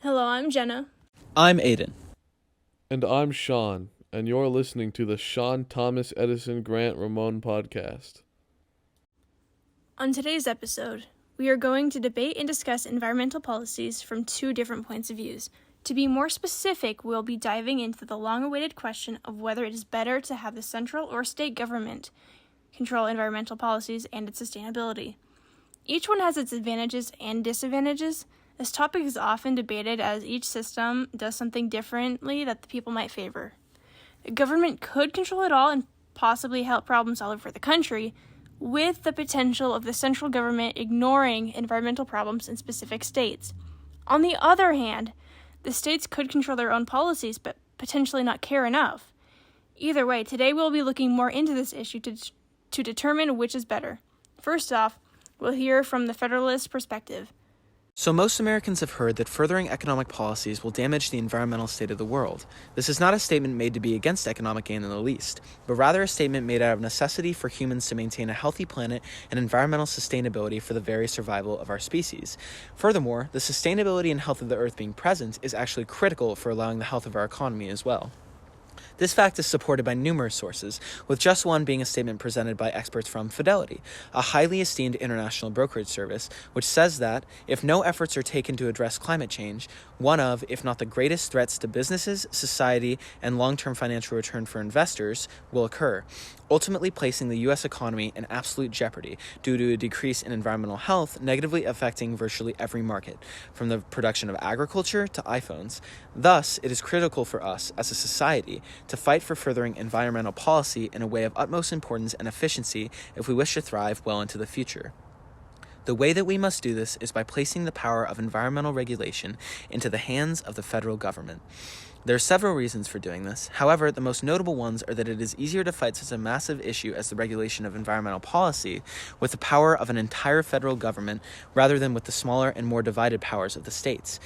Hello, I'm Jenna. I'm Aiden. And I'm Sean, and you're listening to the Sean Thomas Edison Grant Ramon podcast. On today's episode, we are going to debate and discuss environmental policies from two different points of view. To be more specific, we'll be diving into the long-awaited question of whether it is better to have the central or state government control environmental policies and its sustainability. Each one has its advantages and disadvantages. This topic is often debated as each system does something differently that the people might favor. The government could control it all and possibly help problems all over the country, with the potential of the central government ignoring environmental problems in specific states. On the other hand, the states could control their own policies but potentially not care enough. Either way, today we'll be looking more into this issue to determine which is better. First off, we'll hear from the Federalist perspective. So most Americans have heard that furthering economic policies will damage the environmental state of the world. This is not a statement made to be against economic gain in the least, but rather a statement made out of necessity for humans to maintain a healthy planet and environmental sustainability for the very survival of our species. Furthermore, the sustainability and health of the Earth being present is actually critical for allowing the health of our economy as well. This fact is supported by numerous sources, with just one being a statement presented by experts from Fidelity, a highly esteemed international brokerage service, which says that if no efforts are taken to address climate change, one of, if not the greatest threats to businesses, society, and long-term financial return for investors will occur, ultimately placing the U.S. economy in absolute jeopardy due to a decrease in environmental health negatively affecting virtually every market, from the production of agriculture to iPhones. Thus, it is critical for us, as a society, to fight for furthering environmental policy in a way of utmost importance and efficiency if we wish to thrive well into the future. The way that we must do this is by placing the power of environmental regulation into the hands of the federal government. There are several reasons for doing this. However, the most notable ones are that it is easier to fight such a massive issue as the regulation of environmental policy with the power of an entire federal government rather than with the smaller and more divided powers of the states.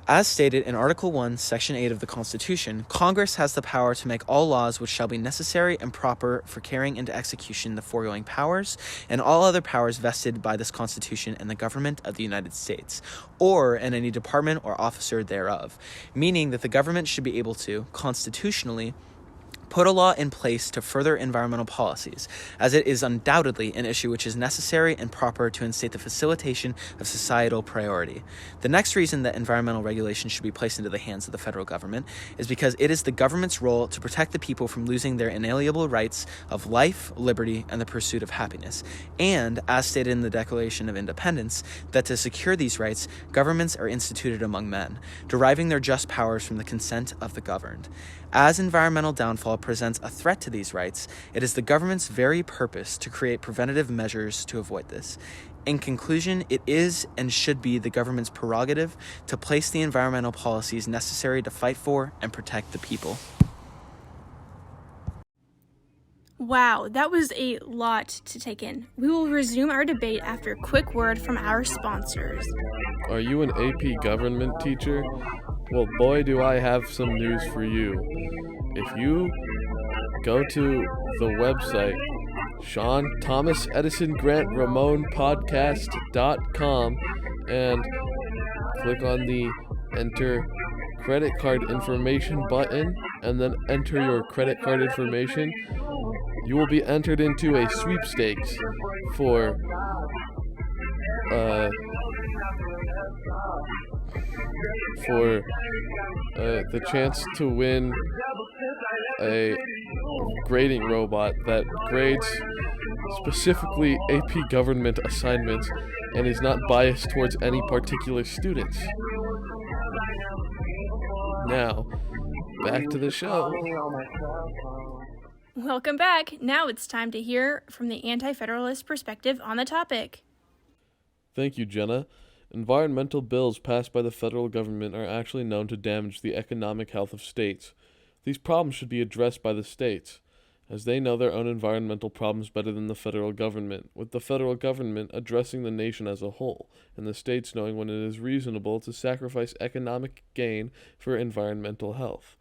As stated in Article 1, Section 8 of the Constitution, Congress has the power to make all laws which shall be necessary and proper for carrying into execution the foregoing powers, and all other powers vested by this Constitution in the government of the United States, or in any department or officer thereof, meaning that the government should be able to, constitutionally, put a law in place to further environmental policies, as it is undoubtedly an issue which is necessary and proper to instate the facilitation of societal priority. The next reason that environmental regulation should be placed into the hands of the federal government is because it is the government's role to protect the people from losing their inalienable rights of life, liberty, and the pursuit of happiness, and, as stated in the Declaration of Independence, that to secure these rights, governments are instituted among men, deriving their just powers from the consent of the governed. As environmental downfall presents a threat to these rights, it is the government's very purpose to create preventative measures to avoid this. In conclusion, it is and should be the government's prerogative to place the environmental policies necessary to fight for and protect the people. Wow, that was a lot to take in. We will resume our debate after a quick word from our sponsors. Are you an AP government teacher? Well, boy, do I have some news for you. If you go to the website, Sean Thomas Edison Grant Ramon Podcast.com, and click on the enter credit card information button, and then enter your credit card information, you will be entered into a sweepstakes for the chance to win a grading robot that grades specifically AP government assignments and is not biased towards any particular students. Now, back to the show. Welcome back. Now it's time to hear from the anti-federalist perspective on the topic. Thank you, Jenna. Environmental bills passed by the federal government are actually known to damage the economic health of states. These problems should be addressed by the states, as they know their own environmental problems better than the federal government, with the federal government addressing the nation as a whole, and the states knowing when it is reasonable to sacrifice economic gain for environmental health.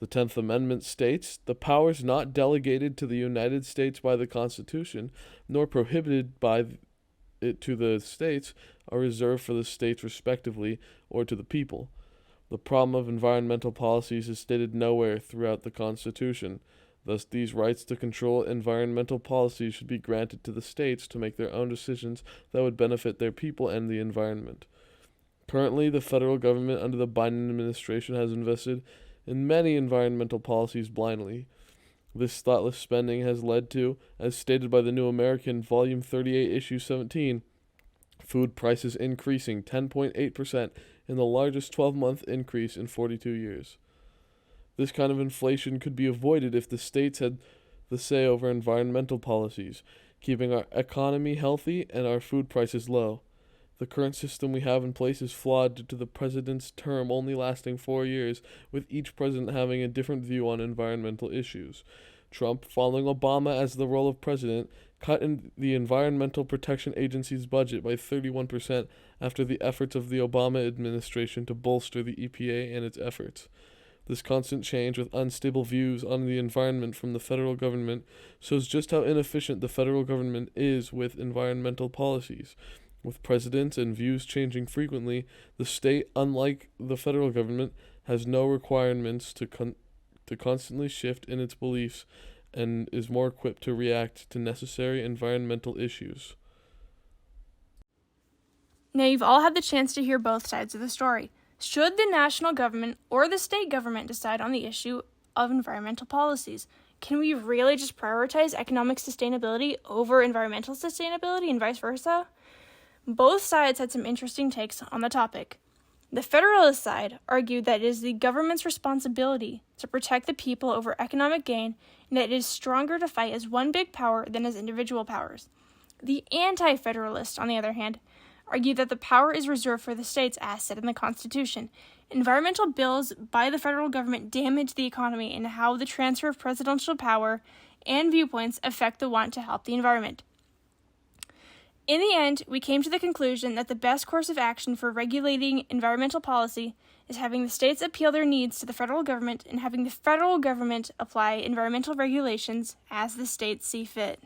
The 10th Amendment states, "The powers not delegated to the United States by the Constitution, nor prohibited by it to the states, are reserved for the states respectively, or to the people." The problem of environmental policies is stated nowhere throughout the Constitution. Thus, these rights to control environmental policies should be granted to the states to make their own decisions that would benefit their people and the environment. Currently, the federal government under the Biden administration has invested in many environmental policies blindly. This thoughtless spending has led to, as stated by the New American, Volume 38, Issue 17, food prices increasing 10.8% in the largest 12-month increase in 42 years. This kind of inflation could be avoided if the states had the say over environmental policies, keeping our economy healthy and our food prices low. The current system we have in place is flawed due to the president's term only lasting 4 years, with each president having a different view on environmental issues. Trump, following Obama as the role of president, cut in the Environmental Protection Agency's budget by 31% after the efforts of the Obama administration to bolster the EPA and its efforts. This constant change with unstable views on the environment from the federal government shows just how inefficient the federal government is with environmental policies. With presidents and views changing frequently, the state, unlike the federal government, has no requirements to constantly shift in its beliefs and is more equipped to react to necessary environmental issues. Now, you've all had the chance to hear both sides of the story. Should the national government or the state government decide on the issue of environmental policies? Can we really just prioritize economic sustainability over environmental sustainability and vice versa? Both sides had some interesting takes on the topic. The Federalist side argued that it is the government's responsibility to protect the people over economic gain and that it is stronger to fight as one big power than as individual powers. The Anti-Federalist, on the other hand, argued that the power is reserved for the states as set in the Constitution. Environmental bills by the federal government damage the economy and how the transfer of presidential power and viewpoints affect the want to help the environment. In the end, we came to the conclusion that the best course of action for regulating environmental policy is having the states appeal their needs to the federal government and having the federal government apply environmental regulations as the states see fit.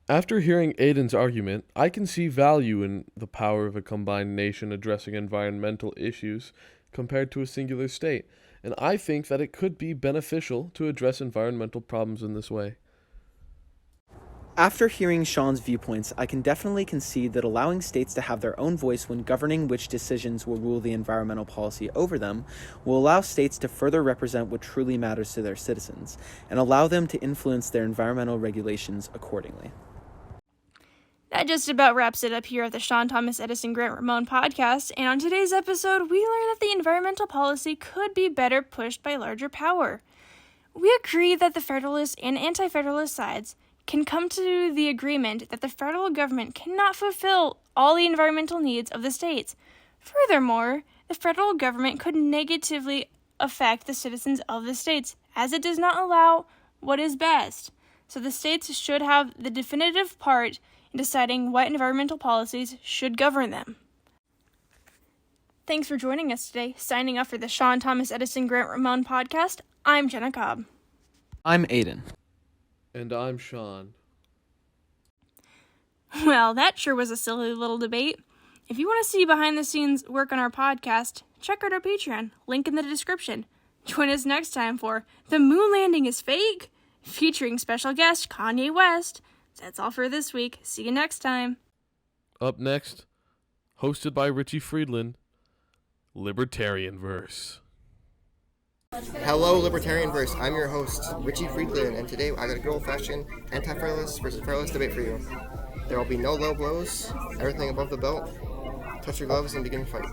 After hearing Aiden's argument, I can see value in the power of a combined nation addressing environmental issues compared to a singular state, and I think that it could be beneficial to address environmental problems in this way. After hearing Sean's viewpoints, I can definitely concede that allowing states to have their own voice when governing which decisions will rule the environmental policy over them will allow states to further represent what truly matters to their citizens, and allow them to influence their environmental regulations accordingly. That just about wraps it up here at the Sean Thomas Edison Grant Ramon podcast, and on today's episode, we learned that the environmental policy could be better pushed by larger power. We agree that the Federalist and Anti-Federalist sides can come to the agreement that the federal government cannot fulfill all the environmental needs of the states. Furthermore, the federal government could negatively affect the citizens of the states, as it does not allow what is best. So the states should have the definitive part in deciding what environmental policies should govern them. Thanks for joining us today. Signing off for the Sean Thomas Edison Grant Ramon podcast, I'm Jenna Cobb. I'm Aiden. And I'm Sean. Well, that sure was a silly little debate. If you want to see behind-the-scenes work on our podcast, check out our Patreon, link in the description. Join us next time for The Moon Landing is Fake, featuring special guest Kanye West. That's all for this week. See you next time. Up next, hosted by Richie Friedland, Libertarian Verse. Hello, Libertarian Verse. I'm your host, Richie Friedland, and today I got a good old-fashioned anti-federalist versus federalist debate for you. There will be no low blows, everything above the belt. Touch your gloves and begin fight.